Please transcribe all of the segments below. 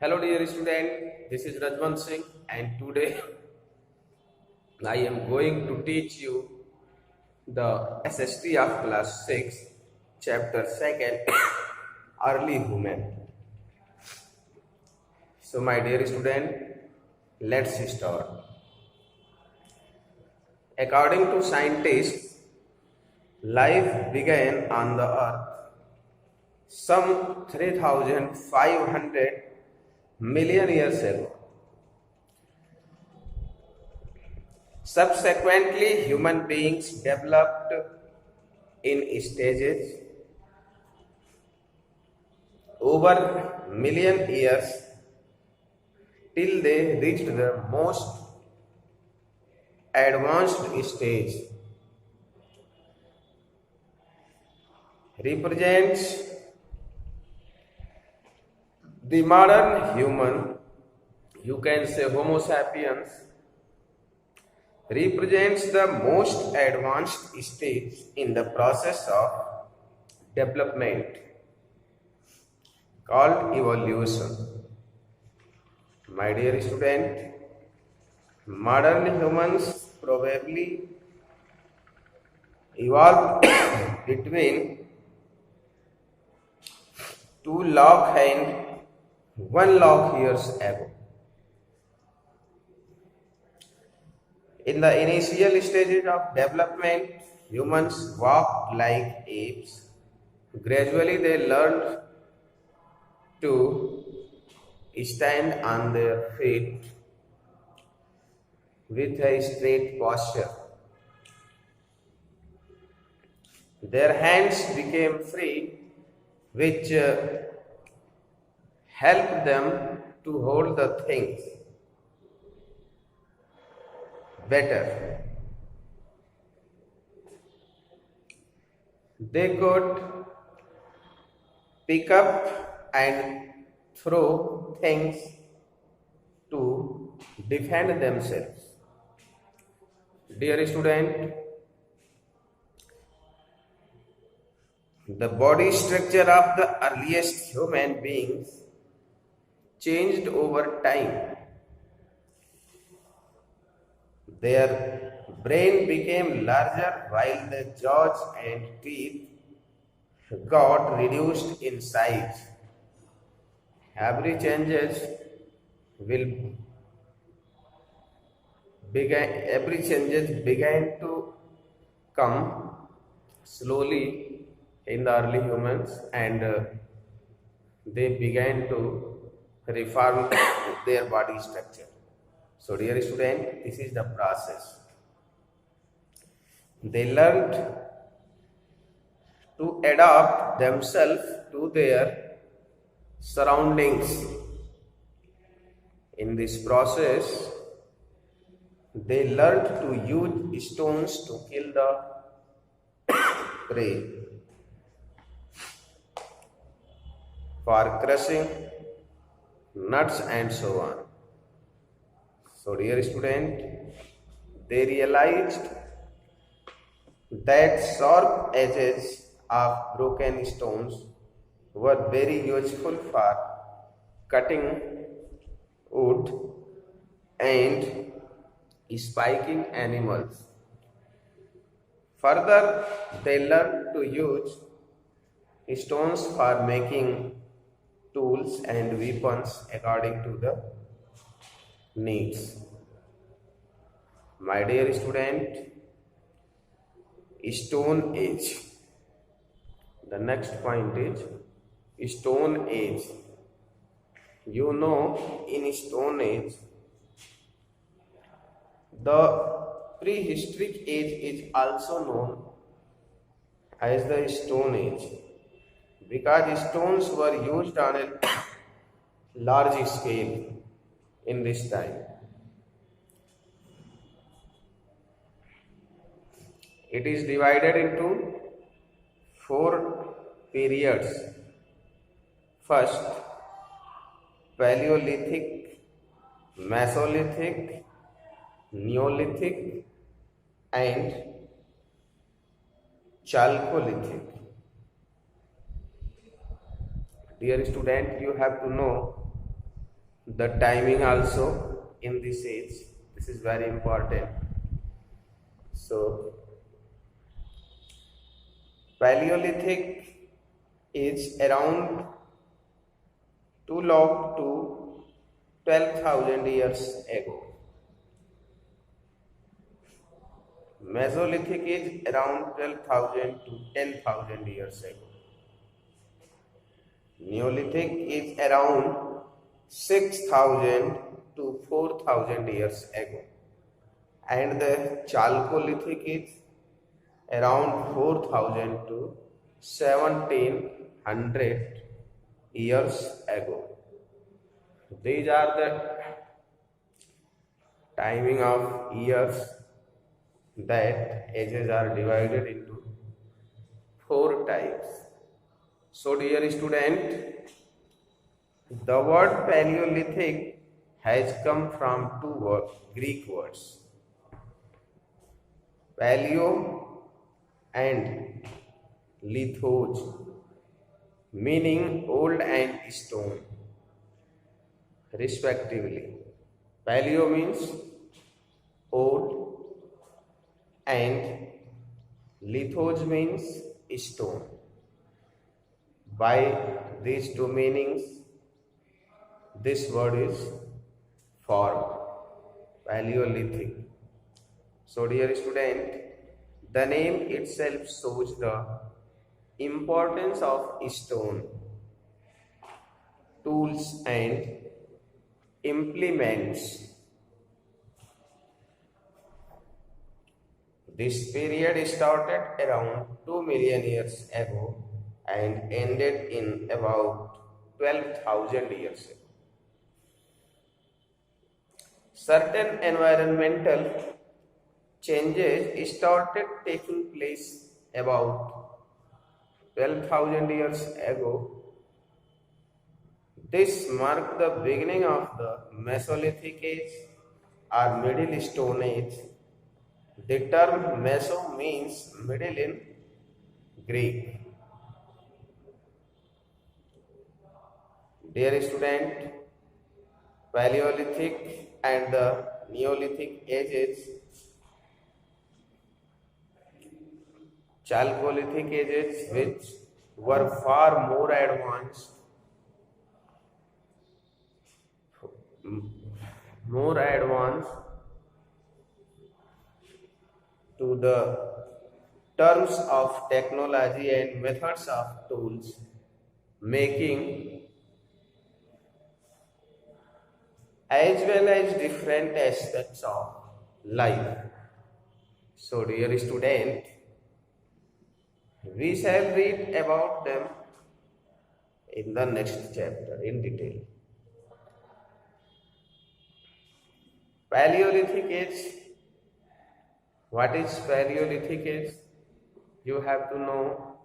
Hello dear student, this is Rajwan Singh and today I am going to teach you the SST of class 6 chapter 2nd early human. So my dear student, let's start. According to scientists, life began on the earth some 3,500 million years ago. Subsequently, human beings developed in stages over million years till they reached the most advanced stage. Represents the modern human, you can say Homo sapiens, represents the most advanced stage in the process of development called evolution. My dear student, modern humans probably evolved between 2 lakh and 1 lakh years ago. In the initial stages of development, humans walked like apes. Gradually, they learned to stand on their feet with a straight posture. Their hands became free, which helped them to hold the things better. They could pick up and throw things to defend themselves. Dear student, the body structure of the earliest human beings changed over time. Their brain became larger while the jaws and teeth got reduced in size. Every changes began to come slowly in the early humans, and they began to reform their body structure. So dear student, this is the process. They learned to adapt themselves to their surroundings. In this process, they learned to use stones to kill the prey, for crushing nuts and so on. So dear student, they realized that sharp edges of broken stones were very useful for cutting wood and spiking animals. Further, they learned to use stones for making tools and weapons according to the needs. My dear student, Stone Age. The next point is Stone Age. You know, in Stone Age, the prehistoric age is also known as the Stone Age because stones were used on a large scale in this time. It is divided into 4 periods. First, Paleolithic, Mesolithic, Neolithic, and Chalcolithic. Dear student, you have to know the timing also in this age. This is very important. So Paleolithic is around 2 lakh to 12,000 years ago. Mesolithic is around 12,000 to 10,000 years ago. Neolithic is around 6,000 to 4,000 years ago. And the Chalcolithic is around 4,000 to 1,700 years ago. These are the timing of years that ages are divided into 4 types. So dear student, the word Paleolithic has come from 2 Greek words, paleo and lithos, meaning old and stone, respectively. Paleo means old and lithos means stone. By these 2 meanings, this word is formed, Paleolithic. So dear student, the name itself shows the importance of stone, tools and implements. This period started around 2 million years ago and ended in about 12,000 years ago. Certain environmental changes started taking place about 12,000 years ago. This marked the beginning of the Mesolithic age or Middle Stone Age. The term Meso means middle in Greek. Dear student, Paleolithic and the Neolithic ages, Chalcolithic ages, which were far more advanced, to the terms of technology and methods of tools making, as well as different aspects of life. So dear student, we shall read about them in the next chapter in detail. Paleolithic age. What is Paleolithic age? You have to know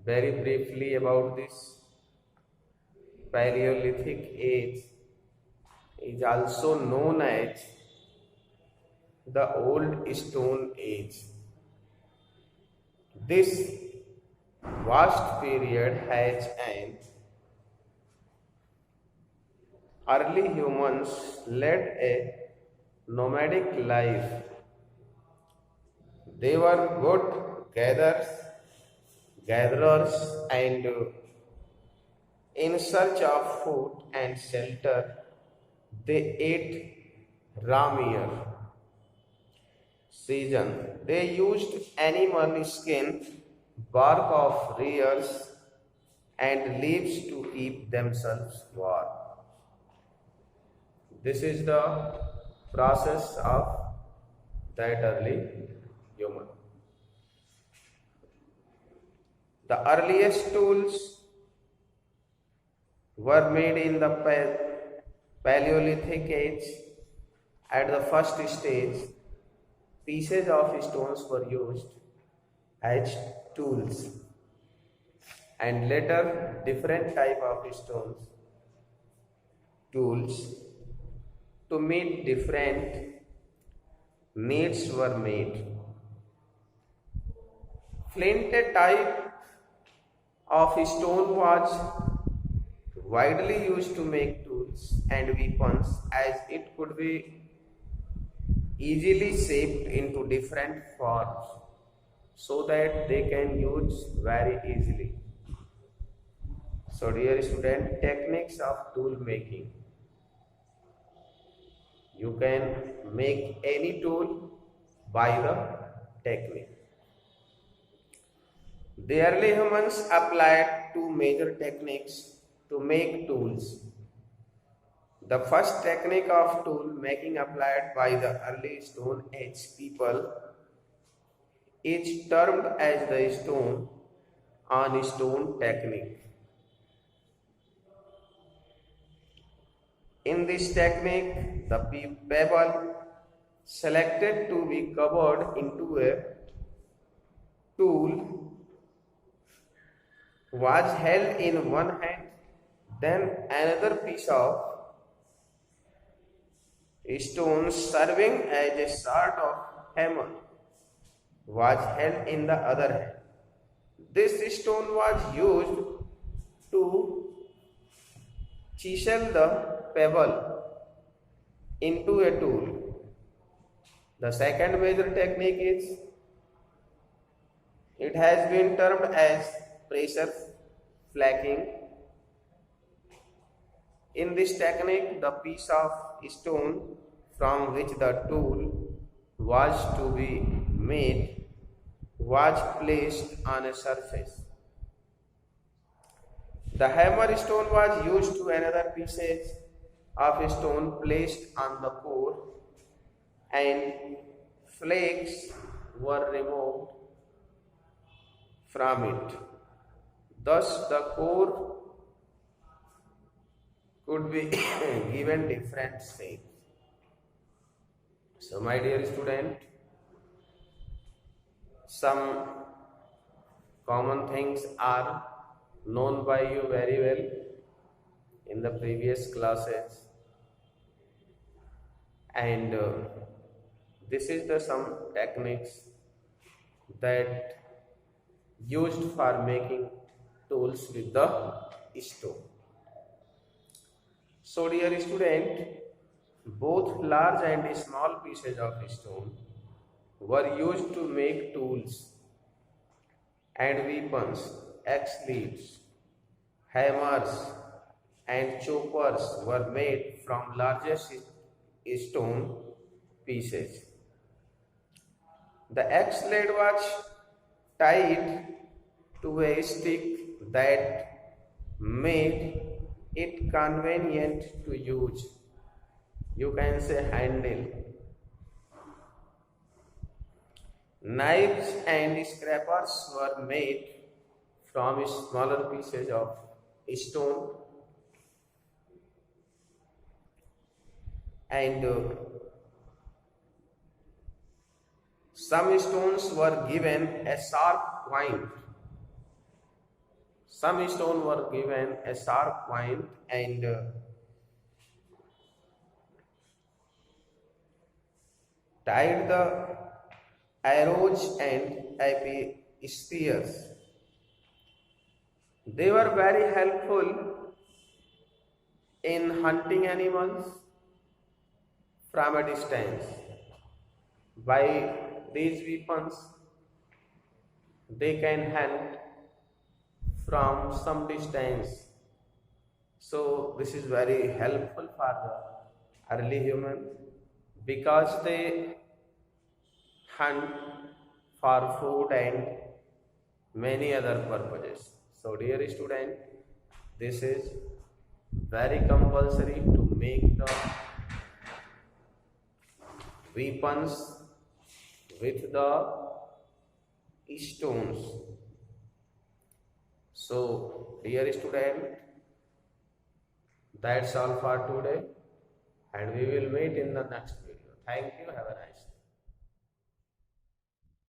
very briefly about this. Paleolithic age is also known as the Old Stone Age. This vast period has an early humans led a nomadic life. They were good gatherers and in search of food and shelter, they ate ramier season. They used animal skin, bark of rears, and leaves to keep themselves warm. This is the process of that early human. The earliest tools were made in the Paleolithic age. At the first stage, pieces of stones were used as tools, and later different type of tools to meet different needs were made. Flint type of stone was widely used to make tools. tools and weapons as it could be easily shaped into different forms so that they can use very easily. So dear student, techniques of tool making. You can make any tool by the technique. The early humans applied two major techniques to make tools. The first technique of tool making applied by the early Stone Age people is termed as the stone on stone technique. In this technique, the pebble selected to be covered into a tool was held in one hand, then another piece of stone serving as a sort of hammer was held in the other hand. This stone was used to chisel the pebble into a tool. The second major technique is, it has been termed as pressure flaking. In this technique, the piece of stone from which the tool was to be made was placed on a surface. The hammer stone was used to another pieces of stone placed on the core, and flakes were removed from it. Thus, the core could be given different shapes. So, my dear student, some common things are known by you very well in the previous classes, and this is the some techniques that used for making tools with the stone. So dear student, both large and small pieces of stone were used to make tools and weapons. Axe-leaves, hammers and choppers were made from largest stone pieces. The axe blade was tied to a stick that made it convenient to use. You can say handle. Knives and scrapers were made from smaller pieces of stone, and some stones were given a sharp point. Some stones were given a sharp point and tied the arrows and spears. They were very helpful in hunting animals from a distance. By these weapons, they can hunt from some distance. So this is very helpful for the early human because they hunt for food and many other purposes. So dear student, this is very compulsory to make the weapons with the stones. So dear student, that's all for today, and we will meet in the next video. Thank you. Have a nice day.